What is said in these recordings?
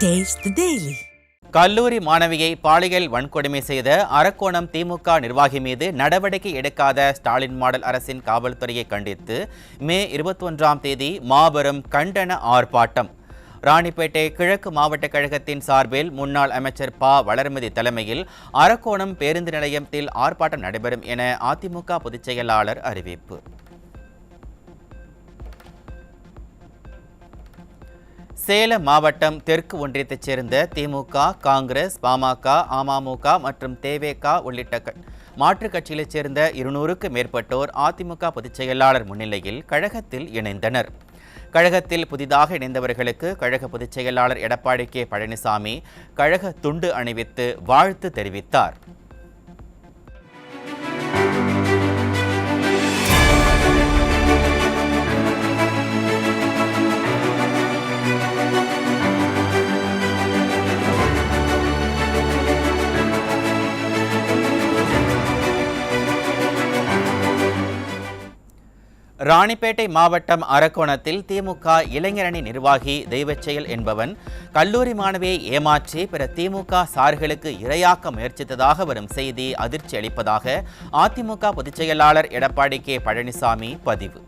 Taste the Daily. கல்லூரி மாணவியை பாலியல் வன்கொடுமை செய்த அரக்கோணம் திமுக நிர்வாகி மீது நடவடிக்கை எடுக்காத ஸ்டாலின் மாடல் அரசின் காவல்துறையை கண்டித்து மே 21ஆம் தேதி மாபெரும் கண்டன ஆர்ப்பாட்டம். ராணிப்பேட்டை கிழக்கு மாவட்ட கழகத்தின் சார்பில் முன்னாள் அமைச்சர் ப. வளர்மதி தலைமையில் அரக்கோணம் பேருந்து நிலையத்தில் ஆர்ப்பாட்டம் நடைபெறும் என அதிமுக பொதுச் செயலாளர் அறிவிப்பு. சேலம் மாவட்டம் தெற்கு ஒன்றியத்தைச் சேர்ந்த திமுக, காங்கிரஸ், பாமக, அமமுக மற்றும் தேவேக உள்ளிட்ட மாற்றுக் கட்சிகளைச் சேர்ந்த 200க்கும் மேற்பட்டோர் அதிமுக பொதுச் செயலாளர் முன்னிலையில் கழகத்தில் இணைந்தனர். கழகத்தில் புதிதாக இணைந்தவர்களுக்கு கழக பொதுச் செயலாளர் எடப்பாடி கே. பழனிசாமி கழக துண்டு அணிவித்து வாழ்த்து தெரிவித்தார். ராணிப்பேட்டை மாவட்டம் அரக்கோணத்தில் திமுக இளைஞரணி நிர்வாகி தெய்வச்செயல் என்பவன் கல்லூரி மாணவியை ஏமாற்றி பிற திமுக சார்களுக்கு இரையாக்க முயற்சித்ததாக வரும் செய்தி அதிர்ச்சி அளிப்பதாக அதிமுக பொதுச் செயலாளர் எடப்பாடி கே. பழனிசாமி பதிவு.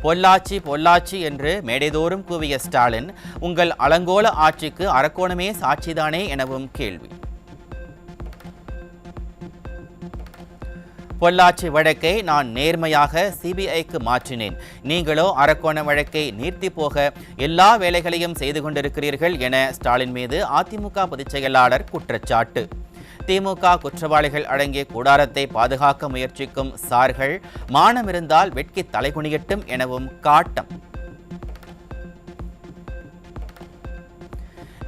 பொள்ளாச்சி பொள்ளாச்சி என்று மேடைதோறும் கூவிய ஸ்டாலின், உங்கள் அலங்கோல ஆட்சிக்கு அரக்கோணமே சாட்சிதானே எனவும் கேள்வி. பொள்ளாச்சி வழக்கை நான் நேர்மையாக சிபிஐக்கு மாற்றினேன். நீங்களோ அரக்கோண வழக்கை நீர்த்தி போக எல்லா வேலைகளையும் செய்து கொண்டிருக்கிறீர்கள் என ஸ்டாலின் மீது அதிமுக பொதுச் செயலாளர் குற்றச்சாட்டு. திமுக குற்றவாளிகள் அடங்கிய கூடாரத்தை பாதுகாக்க முயற்சிக்கும் சார்கள் மானமிருந்தால் வெட்கி தலைகுனியட்டும் எனவும் காட்டம்.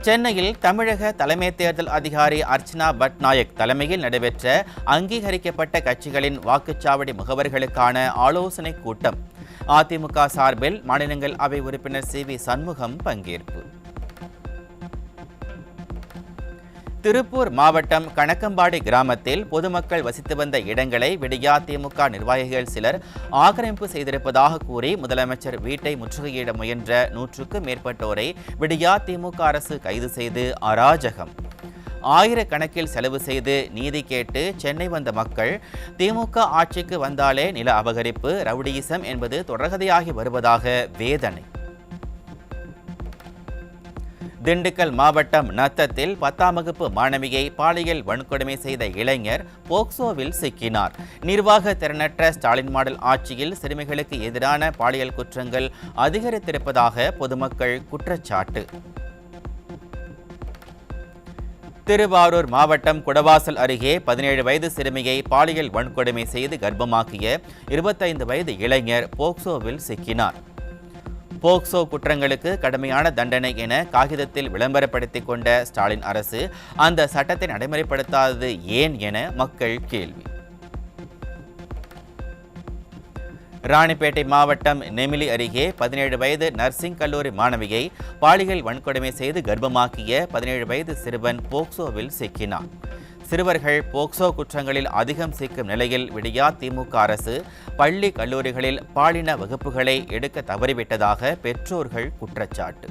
சென்னையில் தமிழக தலைமை தேர்தல் அதிகாரி அர்ச்சனா பட்நாயக் தலைமையில் நடைபெற்ற அங்கீகரிக்கப்பட்ட கட்சிகளின் வாக்குச்சாவடி முகவர்களுக்கான ஆலோசனைக் கூட்டம். அதிமுக சார்பில் மாநிலங்களவை உறுப்பினர் சி. வி. சண்முகம் பங்கேற்பு. திருப்பூர் மாவட்டம் கணக்கம்பாடி கிராமத்தில் பொதுமக்கள் வசித்து வந்த இடங்களை விடியா திமுக நிர்வாகிகள் சிலர் ஆக்கிரமிப்பு செய்திருப்பதாக கூறி முதலமைச்சர் வீட்டை முற்றுகையிட முயன்ற 100க்கும் மேற்பட்டோரை விடியா திமுக அரசு கைது செய்து அராஜகம். ஆயிரக்கணக்கில் செலவு செய்து நீதி கேட்டு சென்னை வந்த மக்கள் திமுக ஆட்சிக்கு வந்தாலே நில அபகரிப்பு, ரவுடியிசம் என்பது தொடர்கதையாகி வருவதாக வேதனை. திண்டுக்கல் மாவட்டம் நத்தத்தில் 10ஆம் வகுப்பு மாணவியை பாலியல் வன்கொடுமை செய்த இளைஞர் போக்சோவில் சிக்கினார். நிர்வாக திறனற்ற ஸ்டாலின் மாடல் ஆட்சியில் சிறுமிகளுக்கு எதிரான பாலியல் குற்றங்கள் அதிகரித்திருப்பதாக பொதுமக்கள் குற்றச்சாட்டு. திருவாரூர் மாவட்டம் குடவாசல் அருகே 17 வயது சிறுமியை பாலியல் வன்கொடுமை செய்து கர்ப்பமாக்கிய 25 வயது இளைஞர் போக்சோவில் சிக்கினார். போக்சோ குற்றங்களுக்கு கடுமையான தண்டனை என காகிதத்தில் விளம்பரப்படுத்திக் கொண்ட ஸ்டாலின் அரசு அந்த சட்டத்தை நடைமுறைப்படுத்தாதது ஏன் என மக்கள் கேள்வி. ராணிப்பேட்டை மாவட்டம் நெமிலி அருகே 17 வயது நர்சிங் கல்லூரி மாணவியை பாலியல் வன்கொடுமை செய்து கர்ப்பமாக்கிய 17 வயது சிறுவன் போக்சோவில் சிக்கினார். சிறுவர்கள் போக்சோ குற்றங்களில் அதிகம் சிக்கும் நிலையில் விடியா திமுக அரசு பள்ளி கல்லூரிகளில் பாலின வகுப்புகளை எடுக்க தவறிவிட்டதாக பெற்றோர்கள் குற்றச்சாட்டு.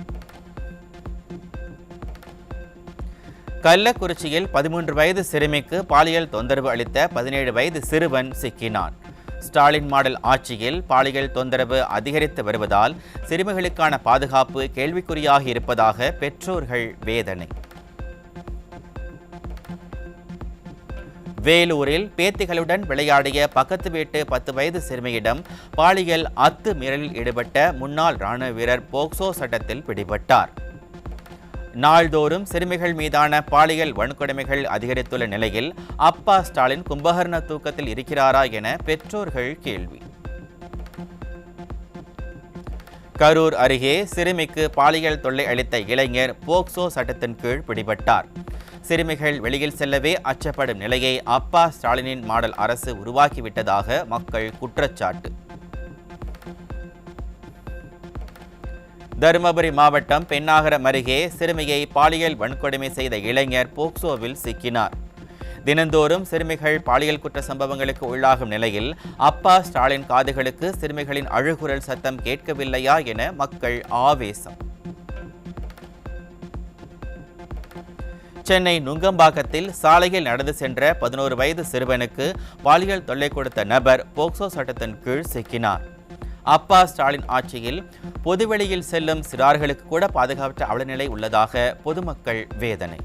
கள்ளக்குறிச்சியில் 13 வயது சிறுமிக்கு பாலியல் தொந்தரவு அளித்த 17 வயது சிறுவன் சிக்கினான். ஸ்டாலின் மாடல் ஆட்சியில் பாலியல் தொந்தரவு அதிகரித்து வருவதால் சிறுமிகளுக்கான பாதுகாப்பு கேள்விக்குறியாகி இருப்பதாக பெற்றோர்கள் வேதனை. வேலூரில் பேத்திகளுடன் விளையாடிய பக்கத்து வீட்டு 10 வயது சிறுமியிடம் பாலியல் அத்துமீறலில் ஈடுபட்ட முன்னாள் ராணுவ வீரர் போக்சோ சட்டத்தில் பிடிபட்டார். நாள்தோறும் சிறுமிகள் மீதான பாலியல் வன்கொடுமைகள் அதிகரித்துள்ள நிலையில் அப்பா ஸ்டாலின் கும்பகர்ண தூக்கத்தில் இருக்கிறாரா என பெற்றோர்கள் கேள்வி. கரூர் அருகே சிறுமிக்கு பாலியல் தொல்லை அளித்த இளைஞர் போக்சோ சட்டத்தின் கீழ் பிடிபட்டார். சிறுமிகள் வெளியில் செல்லவே அச்சப்படும் நிலையை அப்பா ஸ்டாலினின் மாடல் அரசு உருவாக்கிவிட்டதாக மக்கள் குற்றச்சாட்டு. தருமபுரி மாவட்டம் பென்னாகரம் அருகே சிறுமியை பாலியல் வன்கொடுமை செய்த இளைஞர் போக்சோவில் சிக்கினார். தினந்தோறும் சிறுமிகள் பாலியல் குற்ற சம்பவங்களுக்கு உள்ளாகும் நிலையில் அப்பா ஸ்டாலின் காதுகளுக்கு சிறுமிகளின் அழுகுரல் சத்தம் கேட்கவில்லையா என மக்கள் ஆவேசம். சென்னை நுங்கம்பாக்கத்தில் சாலையில் நடந்து சென்ற 11 வயது சிறுவனுக்கு பாலியல் தொல்லை கொடுத்த நபர் போக்சோ சட்டத்தின் கீழ் சிக்கினார். அப்பா ஸ்டாலின் ஆட்சியில் பொதுவெளியில் செல்லும் சிறார்களுக்கு கூட பாதுகாப்பற்ற அவலநிலை உள்ளதாக பொதுமக்கள் வேதனை.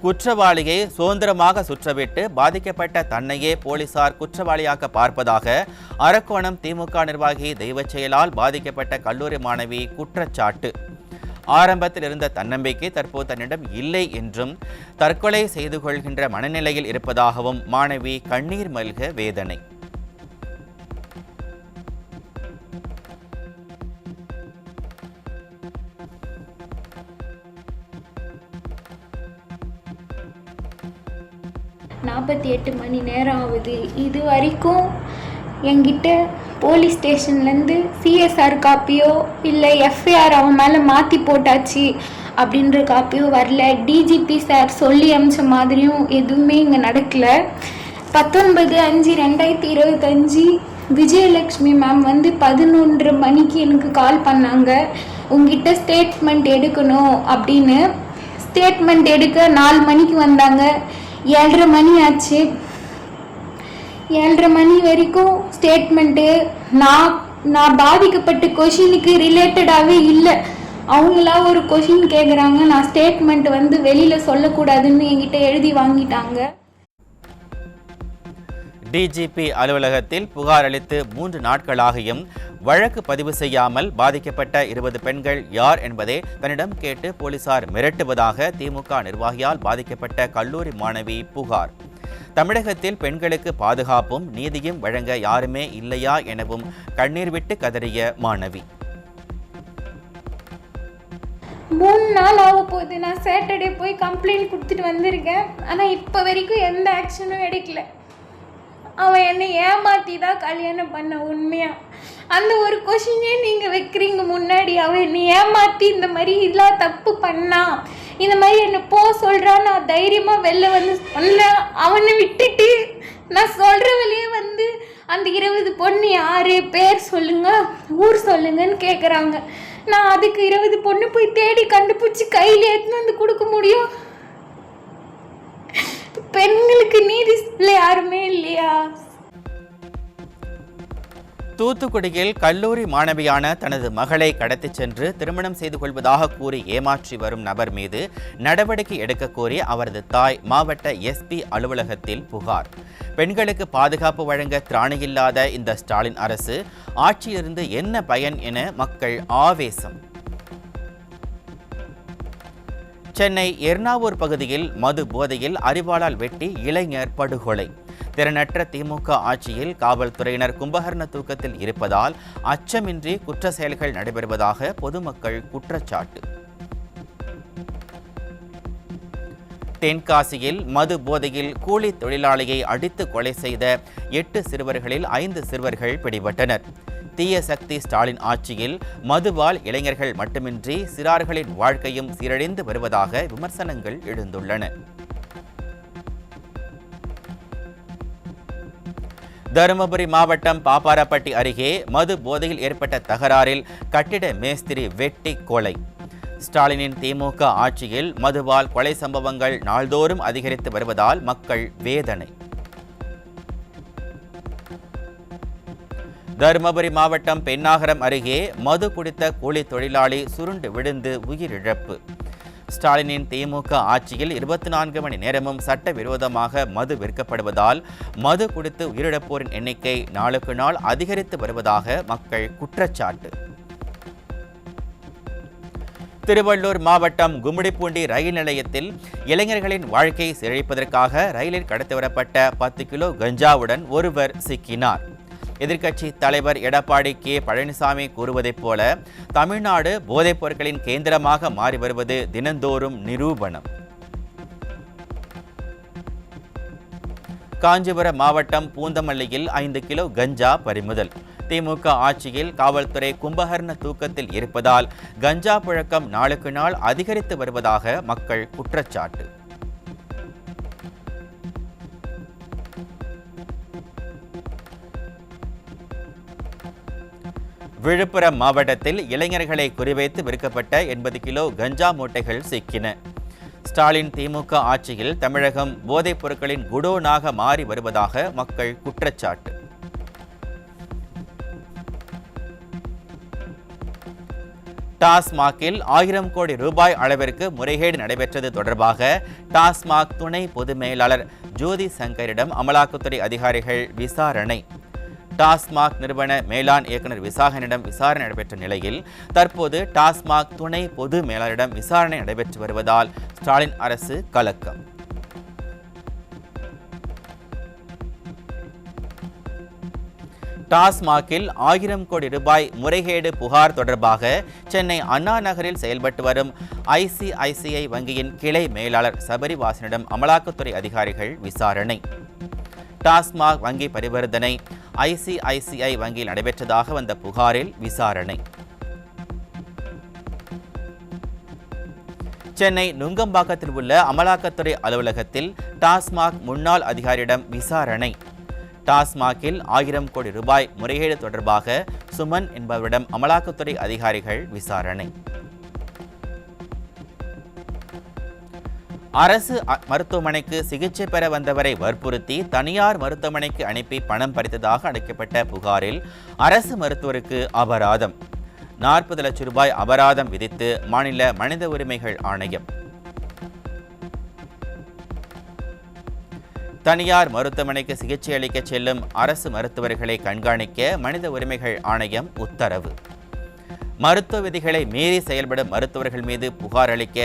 குற்றவாளியை சுதந்திரமாக சுற்றவிட்டு பாதிக்கப்பட்ட தன்னையே போலீசார் குற்றவாளியாக்க பார்ப்பதாக அரக்கோணம் திமுக நிர்வாகி தெய்வச் செயலால் பாதிக்கப்பட்ட கல்லூரி மாணவி குற்றச்சாட்டு. ஆரம்பத்தில் இருந்த தன்னம்பிக்கை தற்போது தன்னிடம் இல்லை என்றும் தற்கொலை செய்து கொள்கின்ற மனநிலையில் இருப்பதாகவும் மாணவி கண்ணீர் மல்க வேதனை. நாற்பத்தி மணி நேரம் ஆகுது. இது வரைக்கும் என்கிட்ட போலீஸ் ஸ்டேஷன்லேருந்து சிஎஸ்ஆர் காப்பியோ இல்லை எஃப்ஐஆர் அவன் மேலே மாற்றி போட்டாச்சு அப்படின்ற காப்பியோ வரல. டிஜிபி சார் சொல்லி அமிச்ச மாதிரியும் எதுவுமே இங்கே நடக்கலை. 19/5/2025 விஜயலட்சுமி மேம் 11:30 மணிக்கு எனக்கு கால் பண்ணாங்க. உங்ககிட்ட ஸ்டேட்மெண்ட் எடுக்கணும் அப்படின்னு. ஸ்டேட்மெண்ட் எடுக்க 4 மணிக்கு வந்தாங்க. 7:30 மணி ஆச்சு. 7:30 மணி வரைக்கும் ஸ்டேட்மெண்ட்டு நான் பாதிக்கப்பட்ட கொஷினுக்கு ரிலேட்டடாகவே இல்லை. அவங்களா ஒரு கொஷின் கேட்குறாங்க. நான் ஸ்டேட்மெண்ட் வெளியில் சொல்லக்கூடாதுன்னு என்கிட்ட எழுதி வாங்கிட்டாங்க. டிஜிபி அலுவலகத்தில் புகார் அளித்து 3 நாட்களாகியும் வழக்கு பதிவு செய்யாமல் பாதிக்கப்பட்ட 20 பெண்கள் யார் என்பதை தன்னிடம் கேட்டு போலீசார் மிரட்டுவதாக திமுக நிர்வாகியால் பாதிக்கப்பட்ட கல்லூரி மாணவி புகார். தமிழகத்தில் பெண்களுக்கு பாதுகாப்பும் நீதியும் வழங்க யாருமே இல்லையா எனவும் கண்ணீர் விட்டு கதறிய மாணவி. 3 நாள் ஆக போகுது. நான் சாட்டர்டே போய் கம்ப்ளைண்ட் கொடுத்துட்டு வந்திருக்கேன். ஆனால் இப்போ வரைக்கும் எந்த ஆக்ஷனும் எடுக்கல. அவன் என்னை ஏமாற்றி தான் கல்யாணம் பண்ண. உண்மையாக அந்த ஒரு கொஷினே நீங்கள் வைக்கிறீங்க முன்னாடி. அவன் என்னை ஏமாற்றி இந்த மாதிரி இதெல்லாம் தப்பு பண்ணா, இந்த மாதிரி என்னை சொல்கிறான். நான் தைரியமாக வெளில சொன்னேன். அவனை விட்டுட்டு நான் சொல்கிற வழியே அந்த 20 பொண்ணு யார், பேர் சொல்லுங்க, ஊர் சொல்லுங்கன்னு கேட்குறாங்க. நான் அதுக்கு 20 பொண்ணு போய் தேடி கண்டுபிடிச்சி கையில் எடுத்துன்னு கொடுக்க முடியும்? பெண்களுக்கு நீதி யாருமே இல்லையா? தூத்துக்குடியில் கல்லூரி மாணவியான தனது மகளை கடத்திச் சென்று திருமணம் செய்து கொள்வதாக கூறி ஏமாற்றி வரும் நபர் மீது நடவடிக்கை எடுக்க கோரி அவரது தாய் மாவட்ட எஸ்பி அலுவலகத்தில் புகார். பெண்களுக்கு பாதுகாப்பு வழங்க திராணியில்லாத இந்த ஸ்டாலின் அரசு ஆட்சியிலிருந்து என்ன பயன் என மக்கள் ஆவேசம். சென்னை எர்ணாவூர் பகுதியில் மது போதையில் அரிவாளால் வெட்டி இளைஞர் படுகொலை. திறனற்ற திமுக ஆட்சியில் காவல்துறையினர் கும்பகர்ண தூக்கத்தில் இருப்பதால் அச்சமின்றி குற்ற செயல்கள் நடைபெறுவதாக பொதுமக்கள் குற்றச்சாட்டு. தென்காசியில் மது போதையில் கூலி தொழிலாளியை அடித்து கொலை செய்த 8 சிறுவர்களில் 5 சிறுவர்கள் பிடிபட்டனர். தீய சக்தி ஸ்டாலின் ஆட்சியில் மதுவால் இளைஞர்கள் மட்டுமின்றி சிறார்களின் வாழ்க்கையும் சீரழிந்து வருவதாக விமர்சனங்கள் எழுந்துள்ளன. தருமபுரி மாவட்டம் பாப்பாரப்பட்டி அருகே மது போதையில் ஏற்பட்ட தகராறில் கட்டிட மேஸ்திரி வெட்டி கொலை. ஸ்டாலினின் திமுக ஆட்சியில் மதுவால் கொலை சம்பவங்கள் நாள்தோறும் அதிகரித்து வருவதால் மக்கள் வேதனை. தருமபுரி மாவட்டம் பென்னாகரம் அருகே மது குடித்த கூலி தொழிலாளி சுருண்டு விழுந்து உயிரிழப்பு. ஸ்டாலினின் திமுக ஆட்சியில் 24 மணி நேரமும் சட்டவிரோதமாக மது விற்கப்படுவதால் மது குடித்து உயிரிழப்போரின் எண்ணிக்கை நாளுக்கு நாள் அதிகரித்து வருவதாக மக்கள் குற்றச்சாட்டு. திருவள்ளூர் மாவட்டம் கும்மிடிப்பூண்டி ரயில் நிலையத்தில் இளைஞர்களின் வாழ்க்கையை சீரழிப்பதற்காக ரயிலில் கடத்தி வரப்பட்ட 10 கிலோ கஞ்சாவுடன் ஒருவர் சிக்கினார். எதிர்க்கட்சி தலைவர் எடப்பாடி கே பழனிசாமி கூறுவதைப் போல தமிழ்நாடு போதைப் பொருட்களின் கேந்திரமாக மாறி வருவது தினந்தோறும் நிரூபணம். காஞ்சிபுரம் மாவட்டம் பூந்தமல்லியில் 5 கிலோ கஞ்சா பறிமுதல். திமுக ஆட்சியில் காவல்துறை கும்பகர்ண தூக்கத்தில் இருப்பதால் கஞ்சா புழக்கம் நாளுக்கு நாள் அதிகரித்து வருவதாக மக்கள் குற்றச்சாட்டு. விழுப்புரம் மாவட்டத்தில் இளைஞர்களை குறிவைத்து விற்கப்பட்ட 80 கிலோ கஞ்சா மூட்டைகள் சிக்கின. ஸ்டாலின் திமுக ஆட்சியில் தமிழகம் போதைப் பொருட்களின் குடோனாக மாறி வருவதாக மக்கள் குற்றச்சாட்டு. டாஸ்மாகில் 1000 கோடி ரூபாய் அளவிற்கு முறைகேடு நடைபெற்றது தொடர்பாக டாஸ்மாக் துணை பொது மேலாளர் ஜோதி சங்கரிடம் அமலாக்கத்துறை அதிகாரிகள் விசாரணை. டாஸ்மாக் நிறுவன மேலாண் இயக்குநர் விசாகனிடம் விசாரணை நடைபெற்ற நிலையில் தற்போது டாஸ்மாக் துணை பொது மேலாளரிடம் விசாரணை நடைபெற்று வருவதால் ஸ்டாலின் அரசு கலக்கம். டாஸ்மாகில் 1000 கோடி ரூபாய் முறைகேடு புகார் தொடர்பாக சென்னை அண்ணா நகரில் செயல்பட்டு வரும் ICICI வங்கியின் கிளை மேலாளர் சபரிவாசனிடம் அமலாக்கத்துறை அதிகாரிகள் விசாரணை. டாஸ்மாக் வங்கி பரிவர்த்தனை ICICI வங்கியில் நடைபெற்றதாக வந்த புகாரில் விசாரணை. சென்னை நுங்கம்பாக்கத்தில் உள்ள அமலாக்கத்துறை அலுவலகத்தில் டாஸ்மாக் முன்னாள் அதிகாரியிடம் விசாரணை. டாஸ்மாகில் 1000 கோடி ரூபாய் முறைகேடு தொடர்பாக சுமன் என்பவரிடம் அமலாக்கத்துறை அதிகாரிகள் விசாரணை. அரசு மருத்துவமனைக்கு சிகிச்சை பெற வந்தவரை வற்புறுத்தி தனியார் மருத்துவமனைக்கு அனுப்பி பணம் பறித்ததாக அளிக்கப்பட்ட புகாரில் அரசு மருத்துவருக்கு அபராதம். 40 லட்சம் ரூபாய் அபராதம் விதித்து மாநில மனித உரிமைகள் ஆணையம். தனியார் மருத்துவமனைக்கு சிகிச்சை அளிக்க செல்லும் அரசு மருத்துவர்களை கண்காணிக்க மனித உரிமைகள் ஆணையம் உத்தரவு. மருத்துவ விதிகளை மீறி செயல்படும் மருத்துவர்கள் மீது புகார் அளிக்க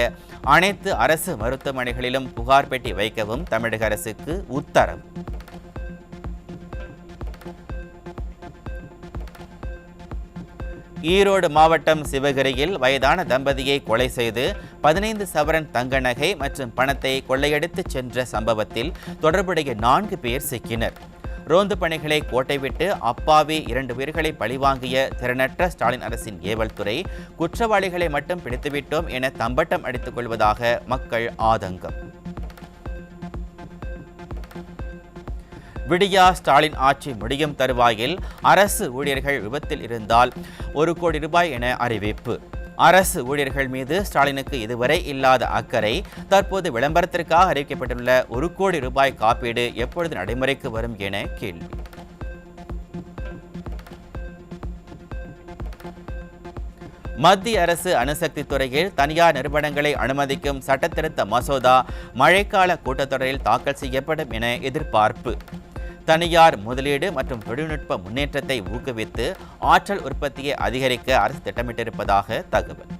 அனைத்து அரசு மருத்துவமனைகளிலும் புகார் பெட்டி வைக்கவும் தமிழக அரசுக்கு உத்தரவு. ஈரோடு மாவட்டம் சிவகிரியில் வயதான தம்பதியை கொலை செய்து 15 சவரன் தங்க நகை மற்றும் பணத்தை கொள்ளையடித்து சென்ற சம்பவத்தில் தொடர்புடைய 4 பேர் சிக்கினர். ரோந்து பணிகளை கோட்டை விட்டு அப்பாவி 2 உயிர்களை பழிவாங்கிய திறனற்ற ஸ்டாலின் அரசின் ஏவல் துறை குற்றவாளிகளை மட்டும் பிடித்துவிட்டோம் என தம்பட்டம் அடித்துக் கொள்வதாக மக்கள் ஆதங்கம். விடியா ஸ்டாலின் ஆட்சி முடியும் தருவாயில் அரசு ஊழியர்கள் விபத்தில் இருந்தால் 1 கோடி ரூபாய் என அறிவிப்பு. அரசு ஊழியர்கள் மீது ஸ்டாலினுக்கு இதுவரை இல்லாத அக்கறை தற்போது விளம்பரத்திற்காக அறிவிக்கப்பட்டுள்ள 1 கோடி ரூபாய் காப்பீடு எப்பொழுது நடைமுறைக்கு வரும் என கேள்வி. மத்திய அரசு அணுசக்தி துறையில் தனியார் நிறுவனங்களை அனுமதிக்கும் சட்டத்திருத்த மசோதா மழைக்கால கூட்டத்தொடரில் தாக்கல் செய்யப்படும் என எதிர்பார்ப்பு. தனியார் முதலீடு மற்றும் தொழில்நுட்ப முன்னேற்றத்தை ஊக்குவித்து ஆற்றல் உற்பத்தியை அதிகரிக்க அரசு திட்டமிட்டிருப்பதாக தகவல்.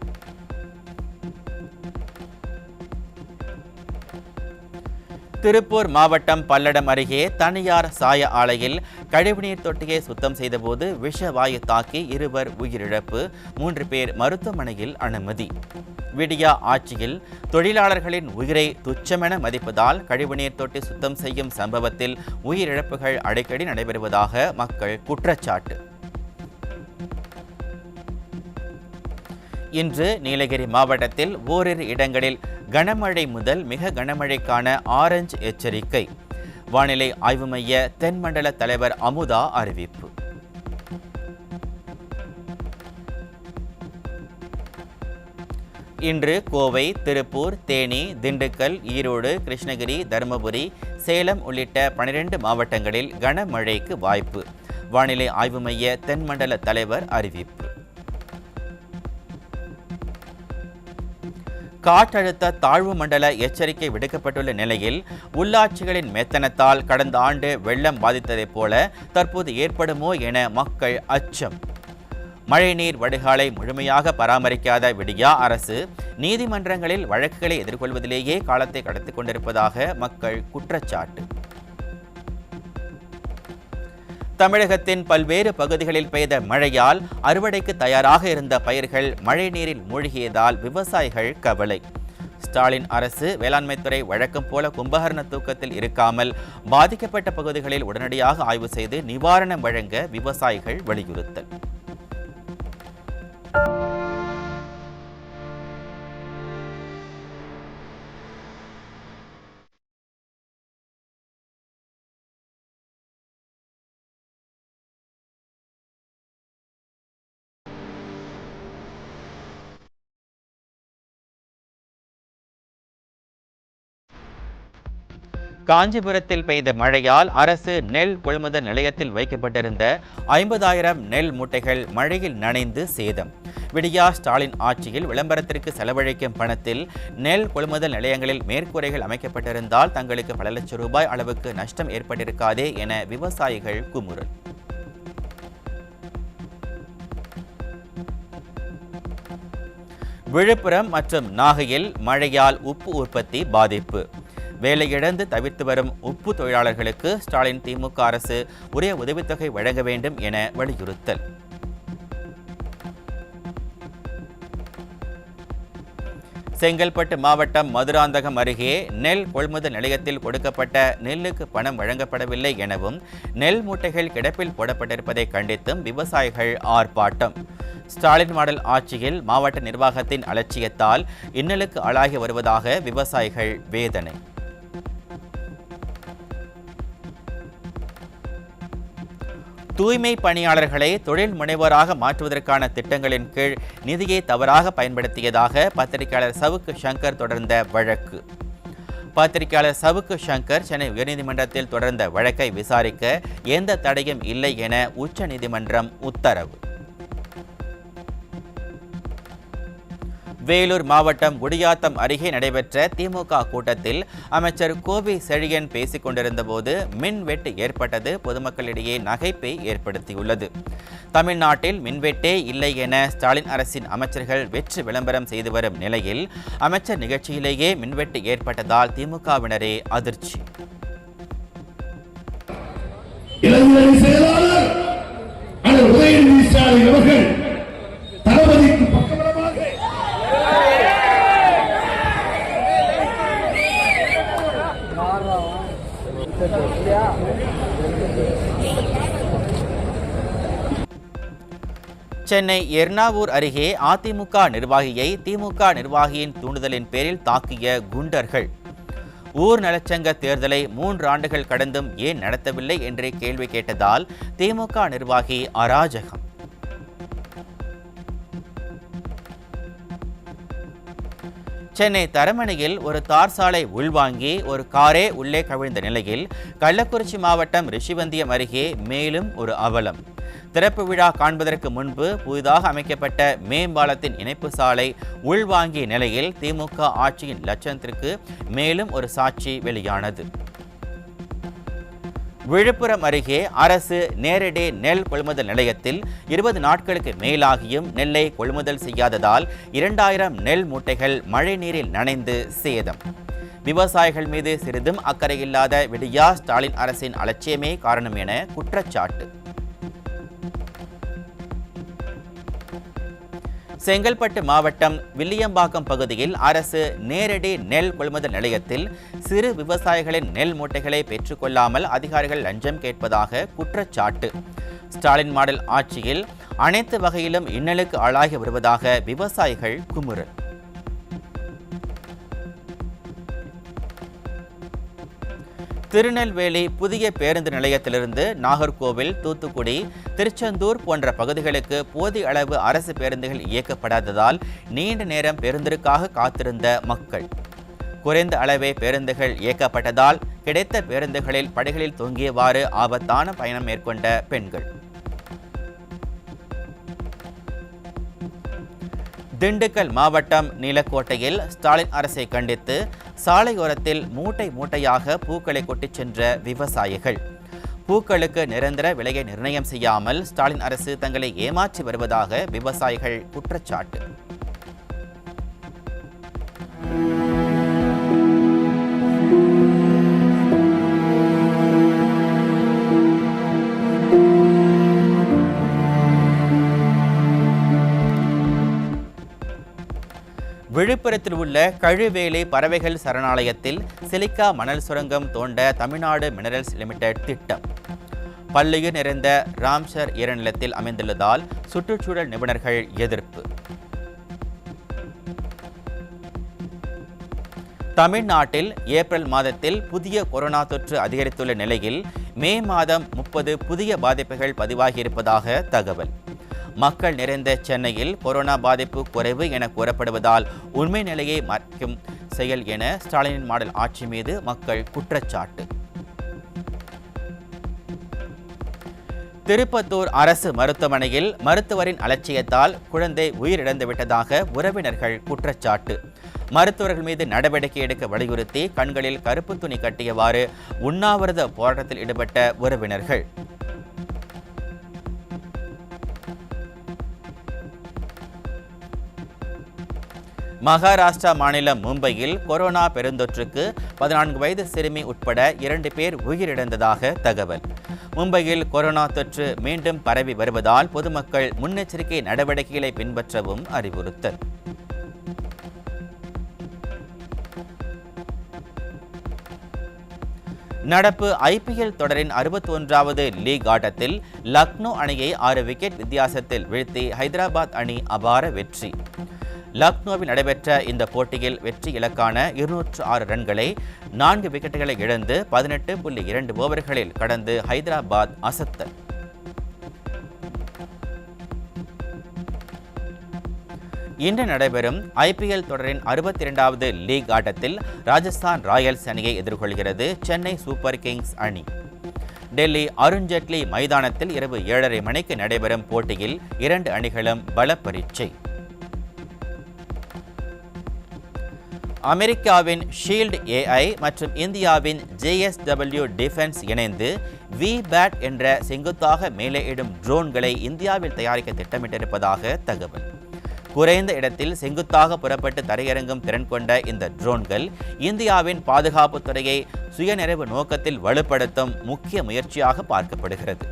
திருப்பூர் மாவட்டம் பல்லடம் அருகே தனியார் சாய ஆலையில் கழிவுநீர் தொட்டியை சுத்தம் செய்தபோது விஷவாயு தாக்கி 2 உயிரிழப்பு, 3 பேர் மருத்துவமனையில் அனுமதி. விடியா ஆட்சியில் தொழிலாளர்களின் உயிரை துச்சமென மதிப்பதால் கழிவுநீர் தொட்டி சுத்தம் செய்யும் சம்பவத்தில் உயிரிழப்புகள் அடிக்கடி நடைபெறுவதாக மக்கள் குற்றச்சாட்டு. இன்று நீலகிரி மாவட்டத்தில் ஓரிரு இடங்களில் கனமழை முதல் மிக கனமழைக்கான ஆரஞ்சு எச்சரிக்கை. வானிலை ஆய்வு மைய தென்மண்டல தலைவர் அமுதா அறிவிப்பு. இன்று கோவை, திருப்பூர், தேனி, திண்டுக்கல், ஈரோடு, கிருஷ்ணகிரி, தருமபுரி, சேலம் உள்ளிட்ட 12 மாவட்டங்களில் கனமழைக்கு வாய்ப்பு. வானிலை ஆய்வு மைய தென்மண்டல தலைவர் அறிவிப்பு. காற்றழுத்த தாழ்வு மண்டல எச்சரிக்கை விடுக்கப்பட்டுள்ள நிலையில் உள்ளாட்சிகளின் மெத்தனத்தால் கடந்த ஆண்டு வெள்ளம் பாதித்ததைப் போல தற்போது ஏற்படுமோ என மக்கள் அச்சம். மழைநீர் வடிகாலை முழுமையாக பராமரிக்காத விடியா அரசு நீதிமன்றங்களில் வழக்குகளை எதிர்கொள்வதிலேயே காலத்தை கடத்திக் கொண்டிருப்பதாக மக்கள் குற்றச்சாட்டு. தமிழகத்தின் பல்வேறு பகுதிகளில் பெய்த மழையால் அறுவடைக்கு தயாராக இருந்த பயிர்கள் மழை நீரில் மூழ்கியதால் விவசாயிகள் கவலை. ஸ்டாலின் அரசு வேளாண்மைத்துறை வழக்கம் போல கும்பகர்ண தூக்கத்தில் இருக்காமல் பாதிக்கப்பட்ட பகுதிகளில் உடனடியாக ஆய்வு செய்து நிவாரணம் வழங்க விவசாயிகள் வலியுறுத்தல். காஞ்சிபுரத்தில் பெய்த மழையால் அரசு நெல் கொள்முதல் நிலையத்தில் வைக்கப்பட்டிருந்த 50,000 நெல் மூட்டைகள் மழையில் நனைந்து சேதம். விடியா ஸ்டாலின் ஆட்சியில் விளம்பரத்திற்கு செலவழிக்கும் பணத்தில் நெல் கொள்முதல் நிலையங்களில் மேற்கூரைகள் அமைக்கப்பட்டிருந்தால் தங்களுக்கு பல லட்சம் ரூபாய் அளவுக்கு நஷ்டம் ஏற்பட்டிருக்காதே என விவசாயிகள் குமுறல். விழுப்புரம் மற்றும் நாகையில் மழையால் உப்பு உற்பத்தி பாதிப்பு. வேலையிழந்து தவிர்த்து வரும் உப்பு தொழிலாளர்களுக்கு ஸ்டாலின் திமுக அரசு உரிய உதவித்தொகை வழங்க வேண்டும் என வலியுறுத்தல். செங்கல்பட்டு மாவட்டம் மதுராந்தகம் அருகே நெல் கொள்முதல் நிலையத்தில் கொடுக்கப்பட்ட நெல்லுக்கு பணம் வழங்கப்படவில்லை எனவும் நெல் மூட்டைகள் கிடப்பில் போடப்பட்டிருப்பதை கண்டித்தும் விவசாயிகள் ஆர்ப்பாட்டம். ஸ்டாலின் மாடல் ஆட்சியில் மாவட்ட நிர்வாகத்தின் அலட்சியத்தால் இன்னலுக்கு ஆளாகி வருவதாக விவசாயிகள் வேதனை. தூய்மை பணியாளர்களை தொழில் முனைவோராக மாற்றுவதற்கான திட்டங்களின் கீழ் நிதியை தவறாக பயன்படுத்தியதாக பத்திரிகையாளர் சவுக்கு சங்கர் தொடர்ந்த வழக்கு. பத்திரிகையாளர் சவுக்கு சங்கர் சென்னை உயர்நீதிமன்றத்தில் தொடர்ந்த வழக்கை விசாரிக்க எந்த தடையும் இல்லை என உச்சநீதிமன்றம் உத்தரவு. வேலூர் மாவட்டம் குடியாத்தம் அருகே நடைபெற்ற திமுக கூட்டத்தில் அமைச்சர் கோவி செழியன் பேசிக் கொண்டிருந்த போது மின்வெட்டு ஏற்பட்டது பொதுமக்களிடையே நகைப்பை ஏற்படுத்தியுள்ளது. தமிழ்நாட்டில் மின்வெட்டே இல்லை என ஸ்டாலின் அரசின் அமைச்சர்கள் வெற்று விளம்பரம் செய்து வரும் நிலையில் அமைச்சர் நிகழ்ச்சியிலேயே மின்வெட்டு ஏற்பட்டதால் திமுகவினரே அதிர்ச்சி. சென்னை எர்ணாவூர் அருகே அதிமுக நிர்வாகியை திமுக நிர்வாகியின் தூண்டுதலின் பேரில் தாக்கிய குண்டர்கள். ஊர் நலச்சங்க தேர்தலை 3 ஆண்டுகள் கடந்தும் ஏன் நடத்தவில்லை என்று கேள்வி கேட்டதால் திமுக நிர்வாகி அராஜகம். சென்னை தரமணியில் ஒரு தார் சாலை உள்வாங்கி ஒரு காரே உள்ளே கவிழ்ந்த நிலையில் கள்ளக்குறிச்சி மாவட்டம் ரிஷிவந்தியம் அருகே மேலும் ஒரு அவலம். திறப்பு விழா காண்பதற்கு முன்பு புதிதாக அமைக்கப்பட்ட மேம்பாலத்தின் இணைப்பு சாலை உள்வாங்கிய நிலையில் திமுக ஆட்சியின் லட்சத்திற்கு மேலும் ஒரு சாட்சி வெளியானது. விழுப்புரம் அருகே அரசு நேரடி நெல் கொள்முதல் நிலையத்தில் 20 நாட்களுக்கு மேலாகியும் நெல்லை கொள்முதல் செய்யாததால் 2000 நெல் மூட்டைகள் மழை நீரில் நனைந்து சேதம். விவசாயிகள் மீது சிறிதும் அக்கறை இல்லாத விடியா ஸ்டாலின் அரசின் அலட்சியமே காரணம் என குற்றச்சாட்டு. செங்கல்பட்டு மாவட்டம் வில்லியம்பாக்கம் பகுதியில் அரசு நேரடி நெல் கொள்முதல் நிலையத்தில் சிறு விவசாயிகளின் நெல் மூட்டைகளை பெற்றுக்கொள்ளாமல் அதிகாரிகள் லஞ்சம் கேட்பதாக குற்றச்சாட்டு. ஸ்டாலின் மாடல் ஆட்சியில் அனைத்து வகையிலும் இன்னலுக்கு ஆளாகி வருவதாக விவசாயிகள் குமுறல். திருநெல்வேலி புதிய பேருந்து நிலையத்திலிருந்து நாகர்கோவில், தூத்துக்குடி, திருச்செந்தூர் போன்ற பகுதிகளுக்கு போதிய அளவு அரசு பேருந்துகள் இயக்கப்படாததால் நீண்ட நேரம் பேருந்திற்காக காத்திருந்த மக்கள். குறைந்த அளவே பேருந்துகள் இயக்கப்பட்டதால் கிடைத்த பேருந்துகளில் படிகளில் தொங்கியவாறு ஆபத்தான பயணம் மேற்கொண்ட பெண்கள். திண்டுக்கல் மாவட்டம் நீலக்கோட்டையில் ஸ்டாலின் அரசை கண்டித்து சாலையோரத்தில் மூட்டை மூட்டையாக பூக்களை கொட்டிச் சென்ற விவசாயிகள். பூக்களுக்கு நிரந்தர விலையை நிர்ணயம் செய்யாமல் ஸ்டாலின் அரசு தங்களை ஏமாற்றி வருவதாக விவசாயிகள் குற்றச்சாட்டு. விழுப்புரத்தில் உள்ள கழுவேலி பறவைகள் சரணாலயத்தில் சிலிக்கா மணல் சுரங்கம் தோண்ட தமிழ்நாடு மினரல்ஸ் லிமிடெட் திட்டம். பல்லுயிர் நிறைந்த ராம்சர் ஈரநிலத்தில் அமைந்துள்ளதால் சுற்றுச்சூழல் நிபுணர்கள் எதிர்ப்பு. தமிழ்நாட்டில் ஏப்ரல் மாதத்தில் புதிய கொரோனா தொற்று அதிகரித்துள்ள நிலையில் மே மாதம் 30 புதிய பாதிப்புகள் பதிவாகியிருப்பதாக தகவல். மக்கள் நிறைந்த சென்னையில் கொரோனா பாதிப்பு குறைவு என கூறப்படுவதால் உண்மை நிலையை மறைக்கும் செயல் என ஸ்டாலினின் மாடல் ஆட்சி மீது மக்கள் குற்றச்சாட்டு. திருப்பத்தூர் அரசு மருத்துவமனையில் மருத்துவரின் அலட்சியத்தால் குழந்தை உயிரிழந்துவிட்டதாக உறவினர்கள் குற்றச்சாட்டு. மருத்துவர்கள் மீது நடவடிக்கை எடுக்க வலியுறுத்தி கண்களில் கருப்பு துணி கட்டியவாறு உண்ணாவிரத போராட்டத்தில் ஈடுபட்ட உறவினர்கள். மகாராஷ்டிரா மாநிலம் மும்பையில் கொரோனா பெருந்தொற்றுக்கு 14 வயது சிறுமி உட்பட 2 பேர் உயிரிழந்ததாக தகவல். மும்பையில் கொரோனா தொற்று மீண்டும் பரவி வருவதால் பொதுமக்கள் முன்னெச்சரிக்கை நடவடிக்கைகளை பின்பற்றவும் அறிவுறுத்தல். நடப்பு IPL தொடரின் 61வது லீக் ஆட்டத்தில் லக்னோ அணியை 6 விக்கெட் வித்தியாசத்தில் வீழ்த்தி ஹைதராபாத் அணி அபார வெற்றி. லக்னோவில் நடைபெற்ற இந்த போட்டியில் வெற்றி இலக்கான 206 ரன்களை 4 விக்கெட்டுகளை இழந்து 18.2 ஓவர்களில் கடந்து ஹைதராபாத் அசத்தல். இன்று நடைபெறும் IPL தொடரின் 62வது லீக் ஆட்டத்தில் ராஜஸ்தான் ராயல்ஸ் அணியை எதிர்கொள்கிறது சென்னை சூப்பர் கிங்ஸ் அணி. டெல்லி அருண்ஜேட்லி மைதானத்தில் இரவு 7:30 மணிக்கு நடைபெறும் போட்டியில் 2 அணிகளும் பல பரீட்சை. அமெரிக்காவின் ஷீல்ட் AI மற்றும் இந்தியாவின் JSW டிஃபென்ஸ் இணைந்து VBAT என்ற செங்குத்தாக மேலே இடும் ட்ரோன்களை இந்தியாவில் தயாரிக்க திட்டமிட்டிருப்பதாக தகவல். குறைந்த இடத்தில் செங்குத்தாக புறப்பட்டு தரையிறங்கும் திறன் கொண்ட இந்த ட்ரோன்கள் இந்தியாவின் பாதுகாப்புத் துறையை சுயநிறைவு நோக்கத்தில் வலுப்படுத்தும் முக்கிய முயற்சியாக பார்க்கப்படுகிறது.